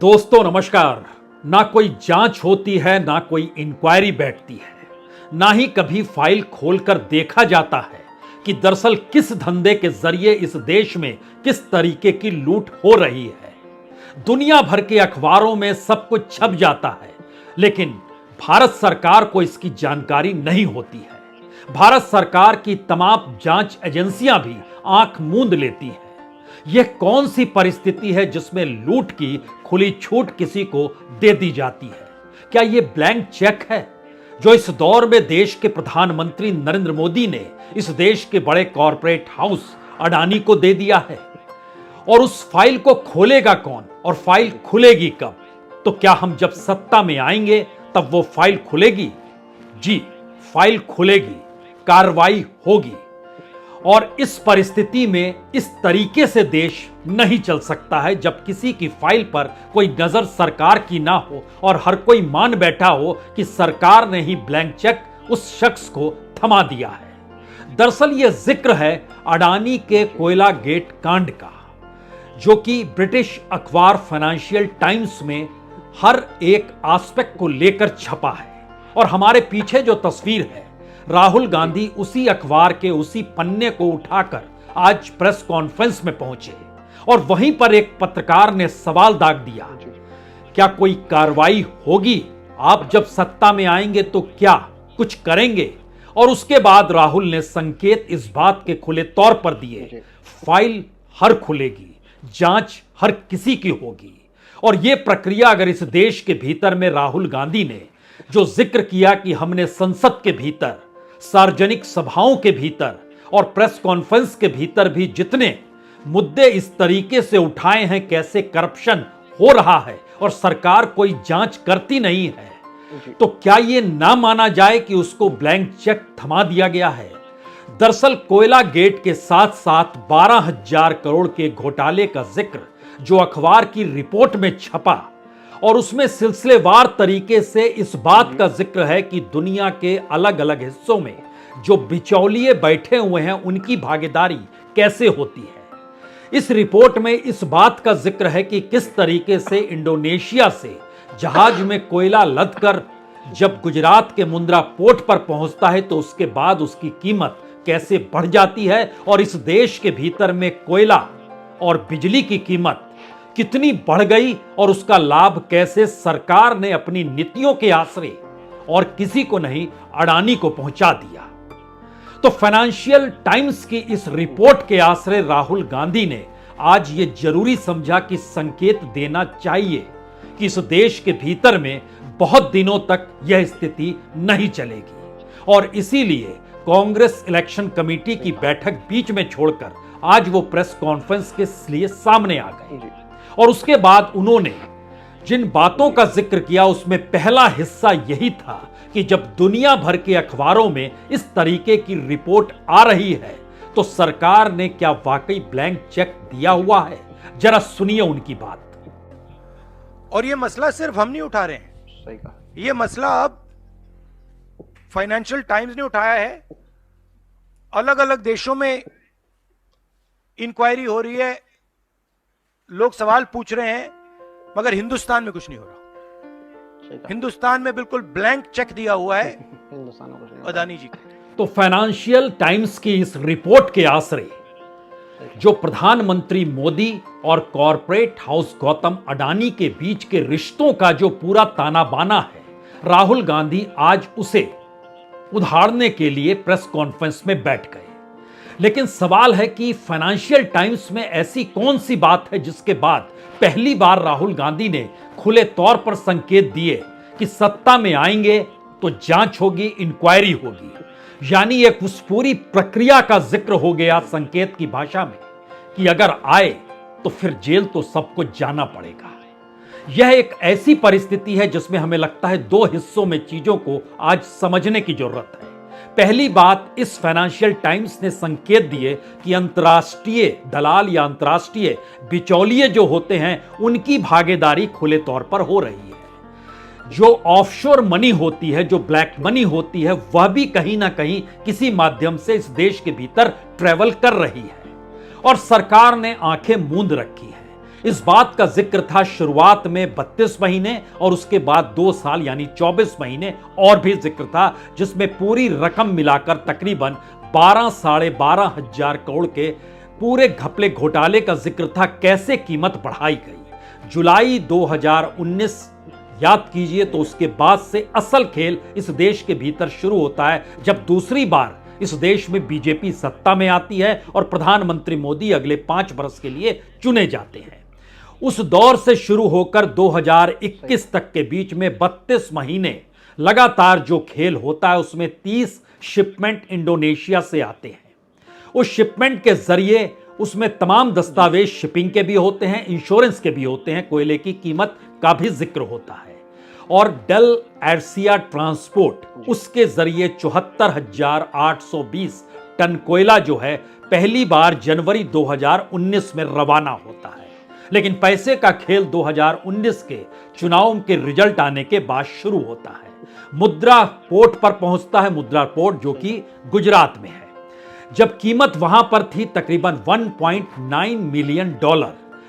दोस्तों नमस्कार। ना कोई जांच होती है, ना कोई इंक्वायरी बैठती है, ना ही कभी फाइल खोलकर देखा जाता है कि दरअसल किस धंधे के जरिए इस देश में किस तरीके की लूट हो रही है। दुनिया भर के अखबारों में सब कुछ छप जाता है, लेकिन भारत सरकार को इसकी जानकारी नहीं होती है। भारत सरकार की तमाम जांच एजेंसियां भी आंख मूंद लेती हैं। यह कौन सी परिस्थिति है जिसमें लूट की खुली छूट किसी को दे दी जाती है? क्या यह ब्लैंक चेक है जो इस दौर में देश के प्रधानमंत्री नरेंद्र मोदी ने इस देश के बड़े कॉरपोरेट हाउस अडानी को दे दिया है? और उस फाइल को खोलेगा कौन और फाइल खुलेगी कब? तो क्या हम जब सत्ता में आएंगे तब वो फाइल खुलेगी? जी, फाइल खुलेगी, कार्रवाई होगी। और इस परिस्थिति में इस तरीके से देश नहीं चल सकता है जब किसी की फाइल पर कोई नजर सरकार की ना हो और हर कोई मान बैठा हो कि सरकार ने ही ब्लैंक चेक उस शख्स को थमा दिया है। दरअसल यह जिक्र है अडानी के कोयला गेट कांड का, जो कि ब्रिटिश अखबार फाइनेंशियल टाइम्स में हर एक एस्पेक्ट को लेकर छपा है। और हमारे पीछे जो तस्वीर है, राहुल गांधी उसी अखबार के उसी पन्ने को उठाकर आज प्रेस कॉन्फ्रेंस में पहुंचे और वहीं पर एक पत्रकार ने सवाल दाग दिया, क्या कोई कार्रवाई होगी? आप जब सत्ता में आएंगे तो क्या कुछ करेंगे? और उसके बाद राहुल ने संकेत इस बात के खुले तौर पर दिए, फाइल हर खुलेगी, जांच हर किसी की होगी। और यह प्रक्रिया अगर इस देश के भीतर में राहुल गांधी ने जो जिक्र किया कि हमने संसद के भीतर, सार्वजनिक सभाओं के भीतर और प्रेस कॉन्फ्रेंस के भीतर भी जितने मुद्दे इस तरीके से उठाए हैं, कैसे करप्शन हो रहा है और सरकार कोई जांच करती नहीं है, तो क्या यह ना माना जाए कि उसको ब्लैंक चेक थमा दिया गया है? दरअसल कोयला गेट के साथ साथ 12,000 करोड़ के घोटाले का जिक्र जो अखबार की रिपोर्ट में छपा, और उसमें सिलसिलेवार तरीके से इस बात का जिक्र है कि दुनिया के अलग अलग हिस्सों में जो बिचौलिए बैठे हुए हैं उनकी भागीदारी कैसे होती है। इस रिपोर्ट में इस बात का जिक्र है कि किस तरीके से इंडोनेशिया से जहाज में कोयला लदकर जब गुजरात के मुंद्रा पोर्ट पर पहुंचता है तो उसके बाद उसकी कीमत कैसे बढ़ जाती है और इस देश के भीतर में कोयला और बिजली की कीमत कितनी बढ़ गई और उसका लाभ कैसे सरकार ने अपनी नीतियों के आश्रय और किसी को नहीं अडानी को पहुंचा दिया। तो फाइनेंशियल टाइम्स की इस रिपोर्ट के आश्रय राहुल गांधी ने आज ये जरूरी समझा कि संकेत देना चाहिए कि इस देश के भीतर में बहुत दिनों तक यह स्थिति नहीं चलेगी। और इसीलिए कांग्रेस इलेक्शन कमेटी की बैठक बीच में छोड़कर आज वो प्रेस कॉन्फ्रेंस के लिए सामने आ गए। और उसके बाद उन्होंने जिन बातों का जिक्र किया उसमें पहला हिस्सा यही था कि जब दुनिया भर के अखबारों में इस तरीके की रिपोर्ट आ रही है तो सरकार ने क्या वाकई ब्लैंक चेक दिया हुआ है? जरा सुनिए उनकी बात। और ये मसला सिर्फ हम नहीं उठा रहे हैं, सही कहा। ये मसला अब फाइनेंशियल टाइम्स ने उठाया है, अलग अलग देशों में इंक्वायरी हो रही है, लोग सवाल पूछ रहे हैं, मगर हिंदुस्तान में कुछ नहीं हो रहा। हिंदुस्तान में बिल्कुल ब्लैंक चेक दिया हुआ है अडानी जी को। तो फाइनेंशियल टाइम्स की इस रिपोर्ट के आश्रय जो प्रधानमंत्री मोदी और कॉरपोरेट हाउस गौतम अडानी के बीच के रिश्तों का जो पूरा ताना बाना है, राहुल गांधी आज उसे उधारने के लिए प्रेस कॉन्फ्रेंस में बैठ गए। लेकिन सवाल है कि फाइनेंशियल टाइम्स में ऐसी कौन सी बात है जिसके बाद पहली बार राहुल गांधी ने खुले तौर पर संकेत दिए कि सत्ता में आएंगे तो जांच होगी, इंक्वायरी होगी। यानी एक उस पूरी प्रक्रिया का जिक्र हो गया संकेत की भाषा में कि अगर आए तो फिर जेल तो सबको जाना पड़ेगा। यह एक ऐसी परिस्थिति है जिसमें हमें लगता है दो हिस्सों में चीजों को आज समझने की जरूरत है। पहली बात, इस फाइनेंशियल टाइम्स ने संकेत दिए कि अंतर्राष्ट्रीय दलाल या अंतर्राष्ट्रीय बिचौलिए जो होते हैं उनकी भागीदारी खुले तौर पर हो रही है। जो ऑफशोर मनी होती है, जो ब्लैक मनी होती है, वह भी कहीं ना कहीं किसी माध्यम से इस देश के भीतर ट्रेवल कर रही है और सरकार ने आंखें मूंद रखी है। इस बात का जिक्र था शुरुआत में 32 महीने और उसके बाद 2 साल यानी 24 महीने और भी जिक्र था, जिसमें पूरी रकम मिलाकर तकरीबन 12-12.5 हजार करोड़ के पूरे घपले घोटाले का जिक्र था। कैसे कीमत बढ़ाई गई। जुलाई 2019 याद कीजिए, तो उसके बाद से असल खेल इस देश के भीतर शुरू होता है, जब दूसरी बार इस देश में बीजेपी सत्ता में आती है और प्रधानमंत्री मोदी अगले 5 वर्ष के लिए चुने जाते हैं। उस दौर से शुरू होकर 2021 तक के बीच में 32 महीने लगातार जो खेल होता है, उसमें 30 शिपमेंट इंडोनेशिया से आते हैं। उस शिपमेंट के जरिए उसमें तमाम दस्तावेज शिपिंग के भी होते हैं, इंश्योरेंस के भी होते हैं, कोयले की कीमत का भी जिक्र होता है। और डेल एर्सिया ट्रांसपोर्ट, उसके जरिए 74,820 टन कोयला जो है पहली बार जनवरी 2019 में रवाना होता है। लेकिन पैसे का खेल 2019 के चुनाव के रिजल्ट आने के बाद शुरू होता है। मुद्रा पोर्ट पर पहुंचता है, मुद्रा पोर्ट जो कि गुजरात में है। जब कीमत वहां पर थी तकरीबन $1.9 मिलियन,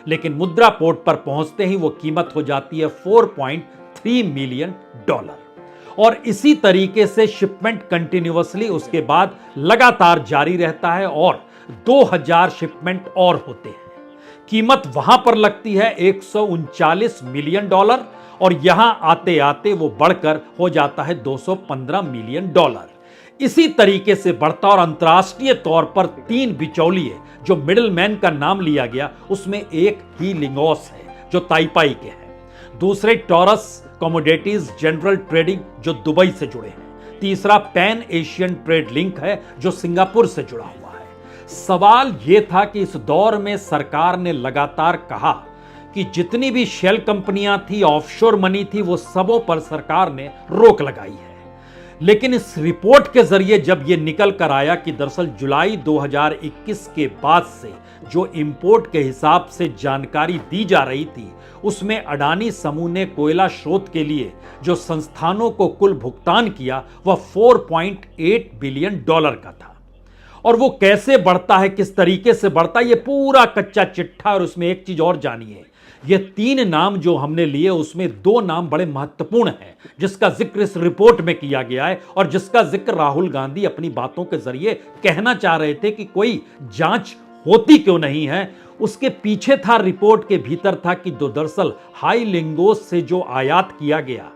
लेकिन मुद्रा पोर्ट पर पहुंचते ही वो कीमत हो जाती है $4.3 मिलियन। और इसी तरीके से शिपमेंट कंटिन्यूअसली उसके बाद लगातार जारी रहता है और 2000 शिपमेंट और होते हैं। कीमत वहां पर लगती है $139 मिलियन और यहां आते आते वो बढ़कर हो जाता है $215 मिलियन। इसी तरीके से बढ़ता और अंतर्राष्ट्रीय तौर पर 3 बिचौलिए जो मिडिलमैन का नाम लिया गया, उसमें एक ही लिंगोस है जो ताइपाई के हैं, दूसरे टॉरस कमोडिटीज जनरल ट्रेडिंग जो दुबई से जुड़े हैं, तीसरा पैन एशियन ट्रेड लिंक है जो सिंगापुर से जुड़ा हुआ है। सवाल यह था कि इस दौर में सरकार ने लगातार कहा कि जितनी भी शेल कंपनियां थी, ऑफशोर मनी थी, वो सबों पर सरकार ने रोक लगाई है। लेकिन इस रिपोर्ट के जरिए जब यह निकल कर आया कि दरअसल जुलाई 2021 के बाद से जो इंपोर्ट के हिसाब से जानकारी दी जा रही थी, उसमें अडानी समूह ने कोयला स्रोत के लिए जो संस्थानों को कुल भुगतान किया वह $4.8 बिलियन का था। और वो कैसे बढ़ता है, किस तरीके से बढ़ता है, ये पूरा कच्चा चिट्ठा। और उसमें एक चीज और जानिए, ये 3 नाम जो हमने लिए उसमें 2 नाम बड़े महत्वपूर्ण हैं, जिसका जिक्र इस रिपोर्ट में किया गया है और जिसका जिक्र राहुल गांधी अपनी बातों के जरिए कहना चाह रहे थे कि कोई जांच होती क्यों नहीं है। उसके पीछे था, रिपोर्ट के भीतर था कि दरअसल हाई लिंगोस से जो आयात किया गया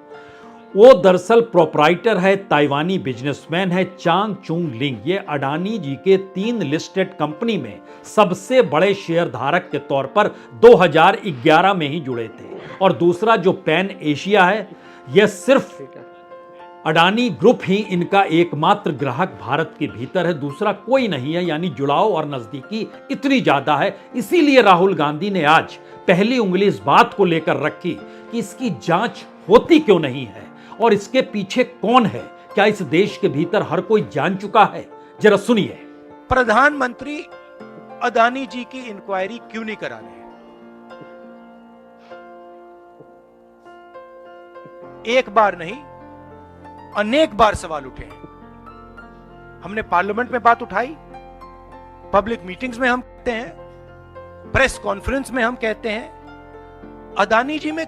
वो दरअसल प्रोपराइटर है, ताइवानी बिजनेसमैन है चांग चुंग लिंग। ये अडानी जी के 3 लिस्टेड कंपनी में सबसे बड़े शेयरधारक के तौर पर 2011 में ही जुड़े थे। और दूसरा जो पैन एशिया है, यह सिर्फ अडानी ग्रुप ही इनका एकमात्र ग्राहक भारत के भीतर है, दूसरा कोई नहीं है। यानी जुड़ाव और नजदीकी इतनी ज्यादा है। इसीलिए राहुल गांधी ने आज पहली उंगली इस बात को लेकर रखी कि इसकी जांच होती क्यों नहीं है और इसके पीछे कौन है। क्या इस देश के भीतर हर कोई जान चुका है? जरा सुनिए। प्रधानमंत्री अडानी जी की इंक्वायरी क्यों नहीं करा रहे? एक बार नहीं, अनेक बार सवाल उठे हैं। हमने पार्लियामेंट में बात उठाई, पब्लिक मीटिंग्स में हम कहते हैं, प्रेस कॉन्फ्रेंस में हम कहते हैं, अडानी जी में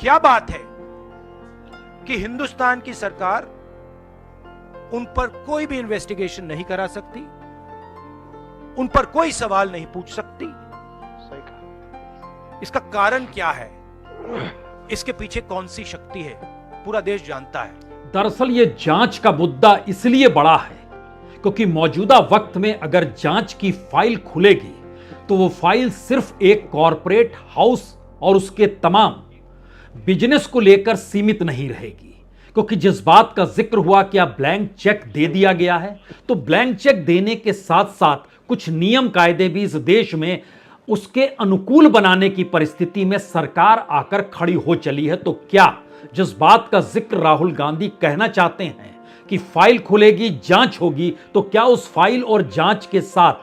क्या बात है कि हिंदुस्तान की सरकार उन पर कोई भी इन्वेस्टिगेशन नहीं करा सकती, उन पर कोई सवाल नहीं पूछ सकती। सही कहा। इसका कारण क्या है? इसके पीछे कौन सी शक्ति है? पूरा देश जानता है। दरअसल ये जांच का मुद्दा इसलिए बड़ा है क्योंकि मौजूदा वक्त में अगर जांच की फाइल खुलेगी तो वो फाइल सिर्फ एक कॉरपोरेट हाउस और उसके तमाम बिजनेस को लेकर सीमित नहीं रहेगी। क्योंकि जिस बात का जिक्र हुआ कि आप ब्लैंक चेक दे दिया गया है, तो ब्लैंक चेक देने के साथ साथ कुछ नियम कायदे भी इस देश में उसके अनुकूल बनाने की परिस्थिति में सरकार आकर खड़ी हो चली है। तो क्या जिस बात का जिक्र राहुल गांधी कहना चाहते हैं कि फाइल खुलेगी, जांच होगी, तो क्या उस फाइल और जांच के साथ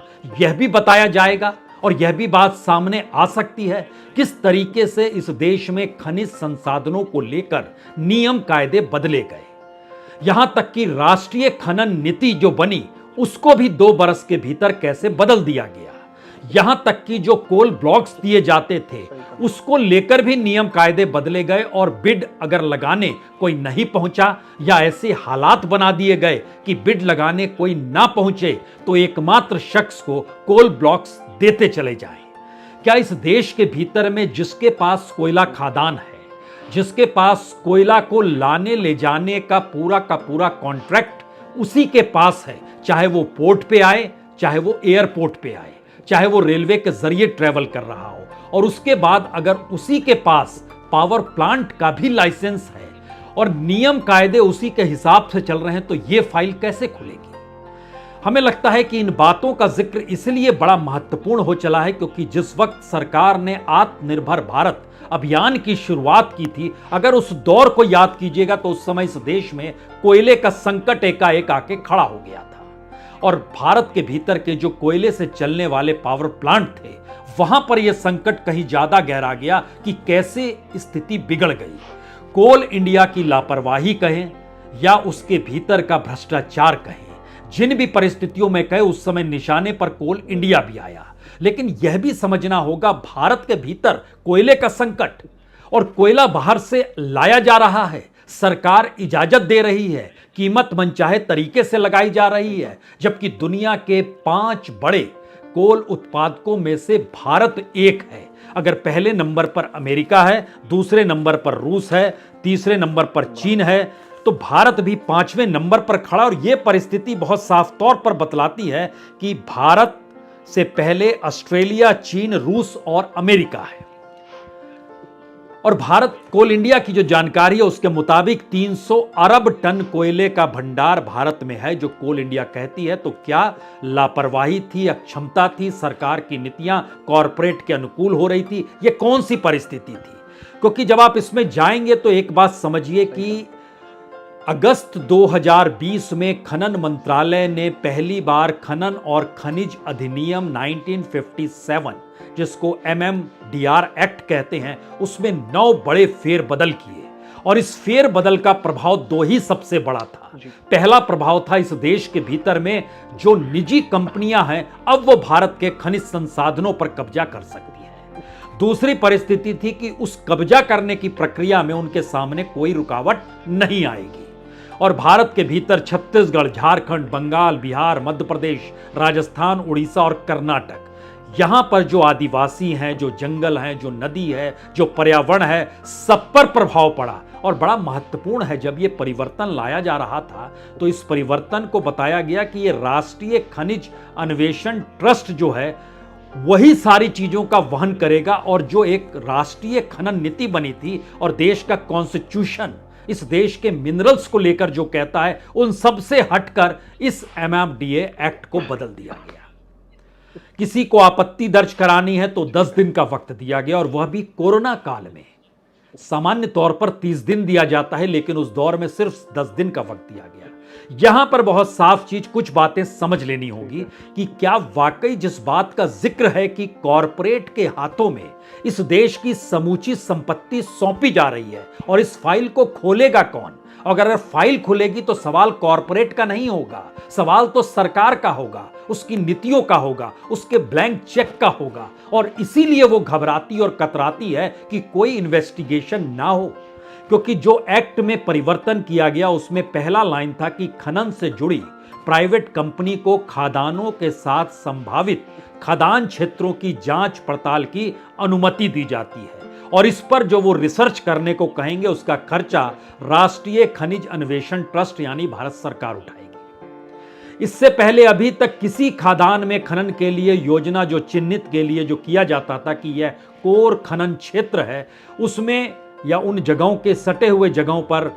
यह भी बताया जाएगा और यह भी बात सामने आ सकती है किस तरीके से इस देश में खनिज संसाधनों को लेकर नियम कायदे बदले गए। यहां तक कि राष्ट्रीय खनन नीति जो बनी उसको भी 2 बरस के भीतर कैसे बदल दिया गया। यहां तक कि जो कोल ब्लॉक्स दिए जाते थे उसको लेकर भी नियम कायदे बदले गए और बिड अगर लगाने कोई नहीं पहुंचा या ऐसे हालात बना दिए गए कि बिड लगाने कोई ना पहुंचे तो एकमात्र शख्स को कोल ब्लॉक्स देते चले जाएं। क्या इस देश के भीतर में जिसके पास कोयला खादान है, जिसके पास कोयला को लाने ले जाने का पूरा कॉन्ट्रैक्ट उसी के पास है, चाहे वो पोर्ट पे आए, चाहे वो एयरपोर्ट पे आए, चाहे वो रेलवे के जरिए ट्रेवल कर रहा हो, और उसके बाद अगर उसी के पास पावर प्लांट का भी लाइसेंस है और नियम कायदे उसी के हिसाब से चल रहे हैं, तो ये फाइल कैसे खुलेगी? हमें लगता है कि इन बातों का जिक्र इसलिए बड़ा महत्वपूर्ण हो चला है क्योंकि जिस वक्त सरकार ने आत्मनिर्भर भारत अभियान की शुरुआत की थी, अगर उस दौर को याद कीजिएगा तो उस समय इस देश में कोयले का संकट एकाएक आके खड़ा हो गया था और भारत के भीतर के जो कोयले से चलने वाले पावर प्लांट थे वहां पर यह संकट कहीं ज्यादा गहरा गया कि कैसे स्थिति बिगड़ गई। कोल इंडिया की लापरवाही कहें या उसके भीतर का भ्रष्टाचार कहें, जिन भी परिस्थितियों में कहे उस समय निशाने पर कोल इंडिया भी आया, लेकिन यह भी समझना होगा भारत के भीतर कोयले का संकट और कोयला बाहर से लाया जा रहा है, सरकार इजाजत दे रही है, कीमत मनचाहे तरीके से लगाई जा रही है, जबकि दुनिया के 5 बड़े कोल उत्पादकों में से भारत एक है। अगर पहले नंबर पर अमेरिका है, दूसरे नंबर पर रूस है, तीसरे नंबर पर चीन है, तो भारत भी 5वें नंबर पर खड़ा। और यह परिस्थिति बहुत साफ तौर पर बतलाती है कि भारत से पहले ऑस्ट्रेलिया, चीन, रूस और अमेरिका है। और भारत कोल इंडिया की जो जानकारी है उसके मुताबिक 300 अरब टन कोयले का भंडार भारत में है, जो कोल इंडिया कहती है। तो क्या लापरवाही थी, अक्षमता थी, सरकार की नीतियां कॉरपोरेट के अनुकूल हो रही थी, यह कौन सी परिस्थिति थी? क्योंकि जब आप इसमें जाएंगे तो एक बात समझिए कि अगस्त 2020 में खनन मंत्रालय ने पहली बार खनन और खनिज अधिनियम 1957, जिसको MMDR एक्ट कहते हैं, उसमें 9 बड़े फेरबदल किए और इस फेरबदल का प्रभाव 2 ही सबसे बड़ा था। पहला प्रभाव था इस देश के भीतर में जो निजी कंपनियां हैं अब वो भारत के खनिज संसाधनों पर कब्जा कर सकती है। दूसरी परिस्थिति थी कि उस कब्जा करने की प्रक्रिया में उनके सामने कोई रुकावट नहीं आएगी और भारत के भीतर छत्तीसगढ़, झारखंड, बंगाल, बिहार, मध्य प्रदेश, राजस्थान, उड़ीसा और कर्नाटक, यहां पर जो आदिवासी हैं, जो जंगल हैं, जो नदी है, जो पर्यावरण है, सब पर प्रभाव पड़ा। और बड़ा महत्वपूर्ण है, जब ये परिवर्तन लाया जा रहा था तो इस परिवर्तन को बताया गया कि ये राष्ट्रीय खनिज अन्वेषण ट्रस्ट जो है वही सारी चीजों का वहन करेगा और जो एक राष्ट्रीय खनन नीति बनी थी और देश का कॉन्स्टिट्यूशन इस देश के मिनरल्स को लेकर जो कहता है, उन सब से हटकर इस MMDA एक्ट को बदल दिया गया। किसी को आपत्ति दर्ज करानी है तो 10 दिन का वक्त दिया गया और वह भी कोरोना काल में। सामान्य तौर पर 30 दिन दिया जाता है, लेकिन उस दौर में सिर्फ 10 दिन का वक्त दिया गया। यहां पर बहुत साफ चीज, कुछ बातें समझ लेनी होगी कि क्या वाकई जिस बात का जिक्र है कि कॉरपोरेट के हाथों में इस देश की समूची संपत्ति सौंपी जा रही है और इस फाइल को खोलेगा कौन? अगर फाइल खुलेगी तो सवाल कॉरपोरेट का नहीं होगा, सवाल तो सरकार का होगा, उसकी नीतियों का होगा, उसके ब्लैंक चेक का होगा। और इसीलिए वो घबराती और कतराती है कि कोई इन्वेस्टिगेशन ना हो, क्योंकि जो एक्ट में परिवर्तन किया गया उसमें पहला लाइन था कि खनन से जुड़ी प्राइवेट कंपनी को खादानों के साथ संभावित खदान क्षेत्रों की जांच पड़ताल की अनुमति दी जाती है और इस पर जो वो रिसर्च करने को कहेंगे उसका खर्चा राष्ट्रीय खनिज अन्वेषण ट्रस्ट यानी भारत सरकार उठाएगी। इससे पहले अभी तक किसी खादान में खनन के लिए योजना जो चिन्हित के लिए जो किया जाता था कि यह कोर खनन क्षेत्र है, उसमें या उन जगहों के सटे हुए जगहों पर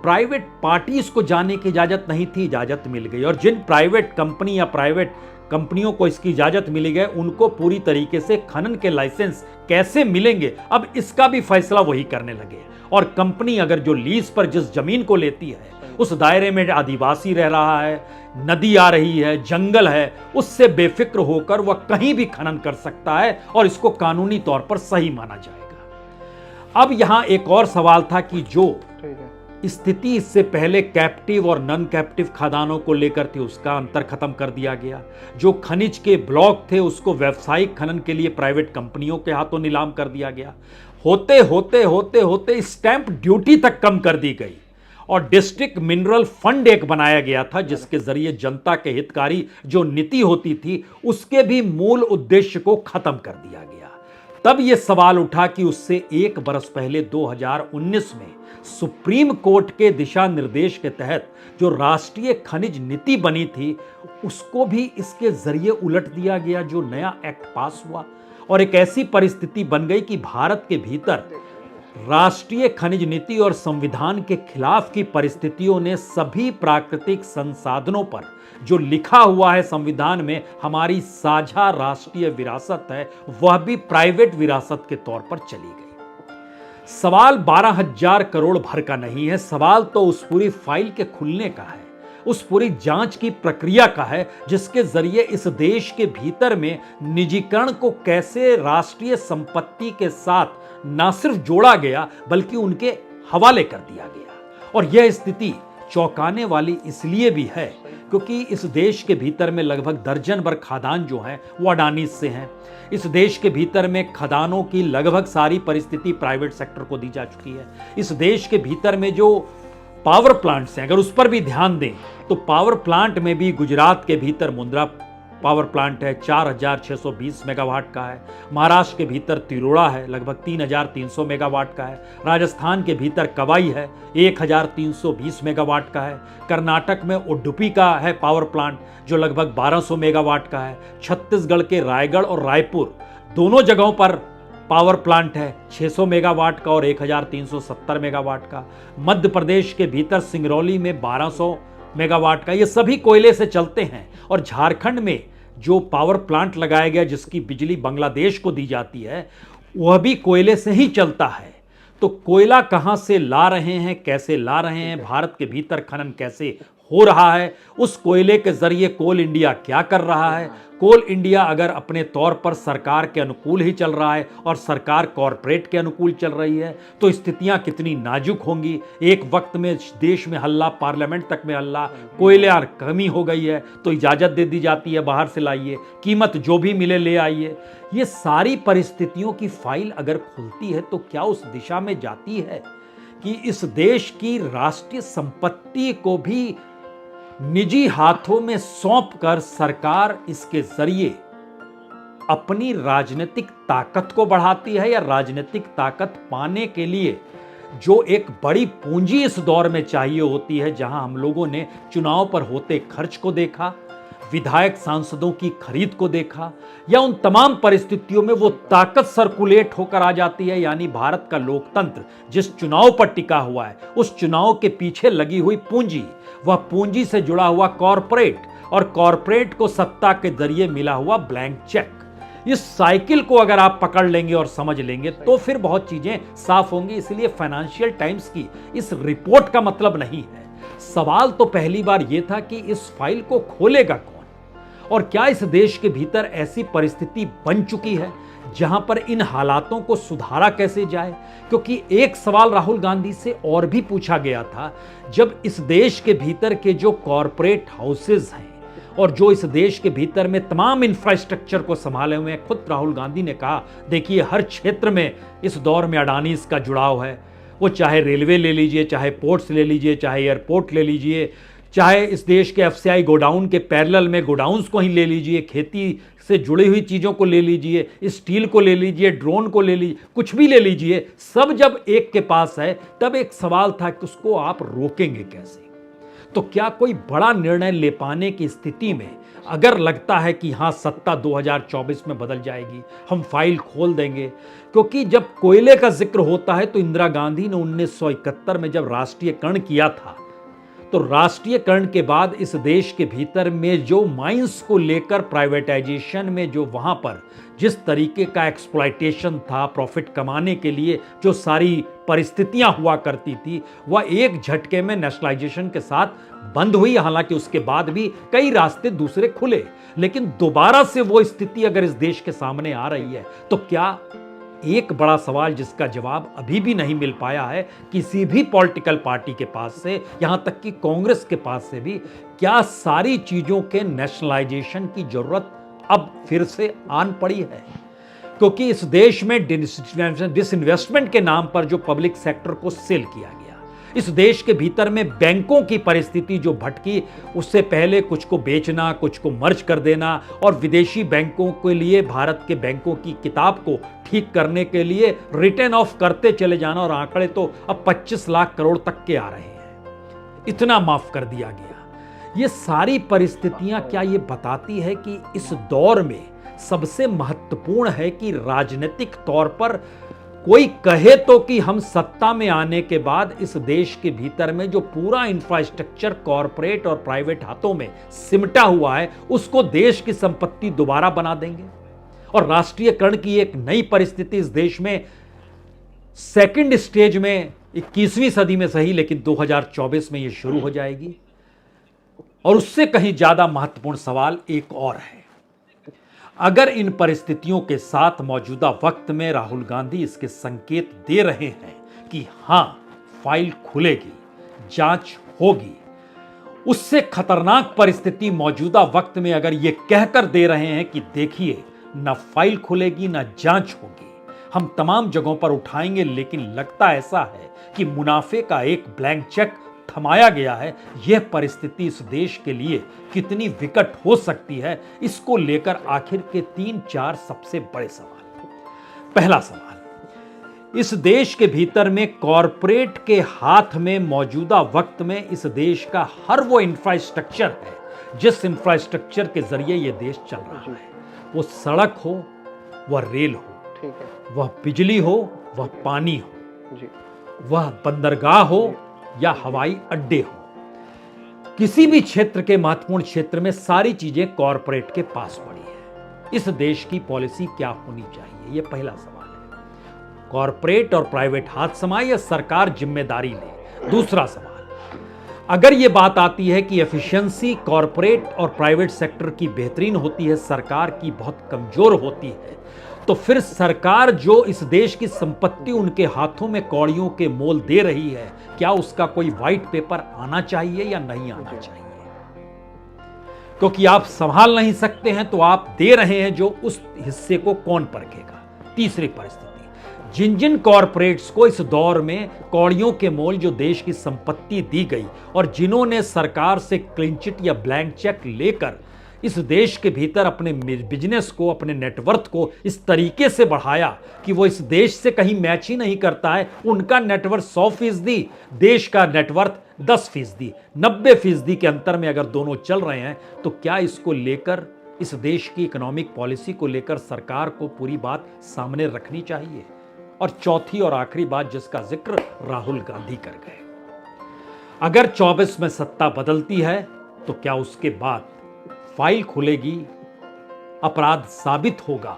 प्राइवेट पार्टीज को जाने की इजाजत नहीं थी, इजाजत मिल गई। और जिन प्राइवेट कंपनी या प्राइवेट कंपनियों को इसकी इजाजत मिली गई उनको पूरी तरीके से खनन के लाइसेंस कैसे मिलेंगे, अब इसका भी फैसला वही करने लगे। और कंपनी अगर जो लीज पर जिस जमीन को लेती है उस दायरे में आदिवासी रह रहा है, नदी आ रही है, जंगल है, उससे बेफिक्र होकर वह कहीं भी खनन कर सकता है और इसको कानूनी तौर पर सही माना जाएगा। अब यहां एक और सवाल था कि जो स्थिति इससे पहले कैप्टिव और नॉन कैप्टिव खदानों को लेकर थी, उसका अंतर खत्म कर दिया गया। जो खनिज के ब्लॉक थे उसको व्यावसायिक खनन के लिए प्राइवेट कंपनियों के हाथों नीलाम कर दिया गया। होते होते होते होते स्टैंप ड्यूटी तक कम कर दी गई और डिस्ट्रिक्ट मिनरल फंड एक बनाया गया था, जिसके जरिए जनता के हितकारी जो नीति होती थी उसके भी मूल उद्देश्य को खत्म कर दिया गया। तब यह सवाल उठा कि उससे एक बरस पहले 2019 में सुप्रीम कोर्ट के दिशा निर्देश के तहत जो राष्ट्रीय खनिज नीति बनी थी उसको भी इसके जरिए उलट दिया गया, जो नया एक्ट पास हुआ। और एक ऐसी परिस्थिति बन गई कि भारत के भीतर राष्ट्रीय खनिज नीति और संविधान के खिलाफ की परिस्थितियों ने सभी प्राकृतिक संसाधनों पर जो लिखा हुआ है संविधान में हमारी साझा राष्ट्रीय विरासत है, वह भी प्राइवेट विरासत के तौर पर चली गई। सवाल 12,000 करोड़ भर का नहीं है, सवाल तो उस पूरी फाइल के खुलने का है, उस पूरी जांच की प्रक्रिया का है जिसके जरिए इस देश के भीतर में निजीकरण को कैसे राष्ट्रीय संपत्ति के साथ न सिर्फ जोड़ा गया बल्कि उनके हवाले कर दिया गया। और यह स्थिति चौंकाने वाली इसलिए भी है क्योंकि इस देश के भीतर में लगभग दर्जन भर खदान जो हैं वो अडानी से हैं। इस देश के भीतर में खदानों की लगभग सारी परिस्थिति प्राइवेट सेक्टर को दी जा चुकी है। इस देश के भीतर में जो पावर प्लांट्स हैं, अगर उस पर भी ध्यान दें तो पावर प्लांट में भी गुजरात के भीतर मुंद्रा पावर प्लांट है, 4,620 मेगावाट का है। महाराष्ट्र के भीतर तिरोड़ा है, लगभग 3,300 मेगावाट का है। राजस्थान के भीतर कवाई है, 1,320 मेगावाट का है। कर्नाटक में उडुपी का है पावर प्लांट जो लगभग 1,200 मेगावाट का है। छत्तीसगढ़ के रायगढ़ और रायपुर दोनों जगहों पर पावर प्लांट है, 600 मेगावाट का और 1,370 मेगावाट का। मध्य प्रदेश के भीतर सिंगरौली में 1,200 मेगावाट का। ये सभी कोयले से चलते हैं। और झारखंड में जो पावर प्लांट लगाया गया जिसकी बिजली बांग्लादेश को दी जाती है वह भी कोयले से ही चलता है। तो कोयला कहां से ला रहे हैं, कैसे ला रहे हैं, भारत के भीतर खनन कैसे हो रहा है, उस कोयले के जरिए कोल इंडिया क्या कर रहा है। कोल इंडिया अगर अपने तौर पर सरकार के अनुकूल ही चल रहा है और सरकार कॉरपोरेट के अनुकूल चल रही है तो स्थितियां कितनी नाजुक होंगी। एक वक्त में देश में हल्ला, पार्लियामेंट तक में हल्ला, कोयले कमी हो गई है तो इजाजत दे दी जाती है बाहर से लाइए, कीमत जो भी मिले ले आइए। ये सारी परिस्थितियों की फाइल अगर खुलती है तो क्या उस दिशा में जाती है कि इस देश की राष्ट्रीय संपत्ति को भी निजी हाथों में सौंपकर सरकार इसके जरिए अपनी राजनीतिक ताकत को बढ़ाती है, या राजनीतिक ताकत पाने के लिए जो एक बड़ी पूंजी इस दौर में चाहिए होती है, जहां हम लोगों ने चुनाव पर होते खर्च को देखा, विधायक सांसदों की खरीद को देखा, या उन तमाम परिस्थितियों में वो ताकत सर्कुलेट होकर आ जाती है। यानी भारत का लोकतंत्र जिस चुनाव पर टिका हुआ है उस चुनाव के पीछे लगी हुई पूंजी, वह पूंजी से जुड़ा हुआ कॉरपोरेट और कॉरपोरेट को सत्ता के जरिए मिला हुआ ब्लैंक चेक, इस साइकिल को अगर आप पकड़ लेंगे और समझ लेंगे तो फिर बहुत चीजें साफ होंगी। इसलिए फाइनेंशियल टाइम्स की इस रिपोर्ट का मतलब नहीं है। सवाल तो पहली बार यह था कि इस फाइल को खोलेगा कौन, और क्या इस देश के भीतर ऐसी परिस्थिति बन चुकी है जहां पर इन हालातों को सुधारा कैसे जाए। क्योंकि एक सवाल राहुल गांधी से और भी पूछा गया था, जब इस देश के भीतर के जो कॉरपोरेट हाउसेज हैं और जो इस देश के भीतर में तमाम इंफ्रास्ट्रक्चर को संभाले हुए हैं, खुद राहुल गांधी ने कहा देखिए हर क्षेत्र में इस दौर में अडानी का जुड़ाव है। वो चाहे रेलवे ले लीजिए, चाहे पोर्ट्स ले लीजिए, चाहे एयरपोर्ट ले लीजिए, चाहे इस देश के एफसीआई गोडाउन के पैरेलल में गोडाउन्स को ही ले लीजिए, खेती से जुड़ी हुई चीज़ों को ले लीजिए, स्टील को ले लीजिए, ड्रोन को ले लीजिए, कुछ भी ले लीजिए, सब जब एक के पास है तब एक सवाल था कि उसको आप रोकेंगे कैसे। तो क्या कोई बड़ा निर्णय ले पाने की स्थिति में अगर लगता है कि हाँ सत्ता 2024 में बदल जाएगी, हम फाइल खोल देंगे। क्योंकि जब कोयले का जिक्र होता है तो इंदिरा गांधी ने 1971 में जब राष्ट्रीयकरण किया था तो राष्ट्रीयकरण के बाद इस देश के भीतर में जो माइंस को लेकर प्राइवेटाइजेशन में जो वहां पर जिस तरीके का एक्सप्लॉयटेशन था, प्रॉफिट कमाने के लिए जो सारी परिस्थितियां हुआ करती थी, वह एक झटके में नेशनलाइजेशन के साथ बंद हुई। हालांकि उसके बाद भी कई रास्ते दूसरे खुले, लेकिन दोबारा से वो स्थिति अगर इस देश के सामने आ रही है तो क्या एक बड़ा सवाल जिसका जवाब अभी भी नहीं मिल पाया है किसी भी पॉलिटिकल पार्टी के पास से, यहां तक कि कांग्रेस के पास से भी, क्या सारी चीजों के नेशनलाइजेशन की जरूरत अब फिर से आन पड़ी है? क्योंकि इस देश में डिसइन्वेस्टमेंट के नाम पर जो पब्लिक सेक्टर को सेल किया गया, इस देश के भीतर में बैंकों की परिस्थिति जो भटकी, उससे पहले कुछ को बेचना, कुछ को मर्ज कर देना और विदेशी बैंकों के लिए भारत के बैंकों की किताब को ठीक करने के लिए रिटर्न ऑफ करते चले जाना, और आंकड़े तो अब 25 लाख करोड़ तक के आ रहे हैं, इतना माफ कर दिया गया। ये सारी परिस्थितियां क्या ये बताती है कि इस दौर में सबसे महत्वपूर्ण है कि राजनीतिक तौर पर कोई कहे तो कि हम सत्ता में आने के बाद इस देश के भीतर में जो पूरा इंफ्रास्ट्रक्चर कॉरपोरेट और प्राइवेट हाथों में सिमटा हुआ है उसको देश की संपत्ति दोबारा बना देंगे, और राष्ट्रीयकरण की एक नई परिस्थिति इस देश में सेकंड स्टेज में 21वीं सदी में सही लेकिन 2024 में यह शुरू हो जाएगी। और उससे कहीं ज्यादा महत्वपूर्ण सवाल एक और है, अगर इन परिस्थितियों के साथ मौजूदा वक्त में राहुल गांधी इसके संकेत दे रहे हैं कि हां फाइल खुलेगी, जांच होगी, उससे खतरनाक परिस्थिति मौजूदा वक्त में अगर ये कहकर दे रहे हैं कि देखिए न फाइल खुलेगी न जांच होगी, हम तमाम जगहों पर उठाएंगे, लेकिन लगता ऐसा है कि मुनाफे का एक ब्लैंक चेक थमाया गया है, यह परिस्थिति इस देश के लिए कितनी विकट हो सकती है, इसको लेकर आखिर के 3-4 सबसे बड़े सवाल। पहला सवाल, इस देश के भीतर में कॉरपोरेट के हाथ में मौजूदा वक्त में इस देश का हर वो इंफ्रास्ट्रक्चर है जिस इंफ्रास्ट्रक्चर के जरिए यह देश चल रहा है, वो सड़क हो, वह रेल हो, ठीक है, वह बिजली हो, वह पानी हो, जी, वह बंदरगाह हो या हवाई अड्डे हो, किसी भी क्षेत्र के महत्वपूर्ण क्षेत्र में सारी चीजें कॉरपोरेट के पास पड़ी है। इस देश की पॉलिसी क्या होनी चाहिए, यह पहला सवाल है। कॉरपोरेट और प्राइवेट हाथ समाए या सरकार जिम्मेदारी ले? दूसरा सवाल, अगर यह बात आती है कि एफिशिएंसी कॉरपोरेट और प्राइवेट सेक्टर की बेहतरीन होती है, सरकार की बहुत कमजोर होती है, तो फिर सरकार जो इस देश की संपत्ति उनके हाथों में कौड़ियों के मोल दे रही है, क्या उसका कोई व्हाइट पेपर आना चाहिए या नहीं आना चाहिए? क्योंकि आप संभाल नहीं सकते हैं तो आप दे रहे हैं, जो उस हिस्से को कौन परखेगा? तीसरी परिस्थिति, जिन जिन कॉरपोरेट्स को इस दौर में कौड़ियों के मोल जो देश की संपत्ति दी गई और जिन्होंने सरकार से क्लीन चिट या ब्लैंक चेक लेकर इस देश के भीतर अपने बिजनेस को, अपने नेटवर्थ को इस तरीके से बढ़ाया कि वो इस देश से कहीं मैच ही नहीं करता है, उनका नेटवर्थ 100%, देश का नेटवर्थ 10%, 90% के अंतर में अगर दोनों चल रहे हैं, तो क्या इसको लेकर इस देश की इकोनॉमिक पॉलिसी को लेकर सरकार को पूरी बात सामने रखनी चाहिए? और चौथी और आखिरी बात जिसका जिक्र राहुल गांधी कर गए, अगर 24 में सत्ता बदलती है तो क्या उसके बाद फाइल खुलेगी, अपराध साबित होगा,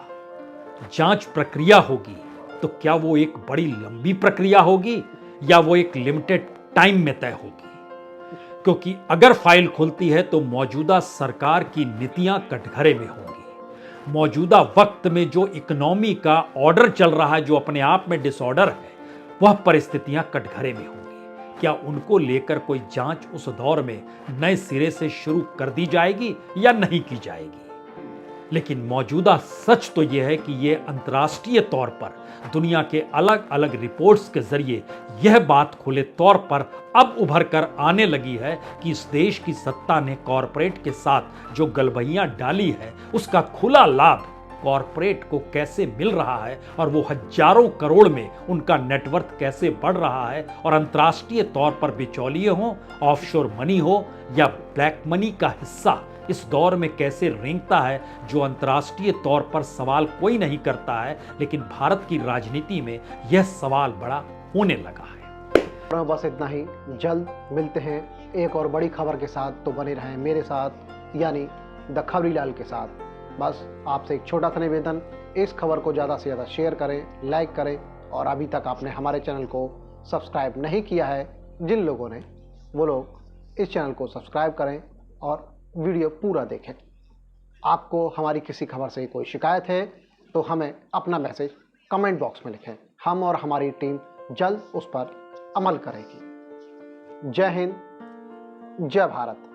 जांच प्रक्रिया होगी, तो क्या वो एक बड़ी लंबी प्रक्रिया होगी या वो एक लिमिटेड टाइम में तय होगी? क्योंकि अगर फाइल खुलती है तो मौजूदा सरकार की नीतियां कटघरे में होंगी, मौजूदा वक्त में जो इकोनॉमी का ऑर्डर चल रहा है, जो अपने आप में डिसऑर्डर है, वह परिस्थितियां कटघरे में होंगी। क्या उनको लेकर कोई जांच उस दौर में नए सिरे से शुरू कर दी जाएगी या नहीं की जाएगी? लेकिन मौजूदा सच तो यह है कि यह अंतर्राष्ट्रीय तौर पर दुनिया के अलग अलग रिपोर्ट्स के जरिए यह बात खुले तौर पर अब उभर कर आने लगी है कि इस देश की सत्ता ने कॉरपोरेट के साथ जो गलबहियां डाली है, उसका खुला लाभ कॉरपोरेट को कैसे मिल रहा है और वो हजारों करोड़ में उनका नेटवर्थ कैसे बढ़ रहा है, और अंतर्राष्ट्रीय तौर पर बिचौलिए हो, ऑफशोर मनी हो या ब्लैक मनी का हिस्सा इस दौर में कैसे रेंगता है, जो अंतर्राष्ट्रीय तौर पर सवाल कोई नहीं करता है, लेकिन भारत की राजनीति में यह सवाल बड़ा होने लगा है। बस इतना ही, जल्द मिलते हैं एक और बड़ी खबर के साथ, तो बने रहें मेरे साथ यानी द खबरीलाल के साथ। बस आपसे एक छोटा सा निवेदन, इस खबर को ज़्यादा से ज़्यादा शेयर करें, लाइक करें, और अभी तक आपने हमारे चैनल को सब्सक्राइब नहीं किया है जिन लोगों ने, वो लोग इस चैनल को सब्सक्राइब करें और वीडियो पूरा देखें। आपको हमारी किसी खबर से कोई शिकायत है तो हमें अपना मैसेज कमेंट बॉक्स में लिखें। हम और हमारी टीम जल्द उस पर अमल करेगी। जय हिंद, जय भारत।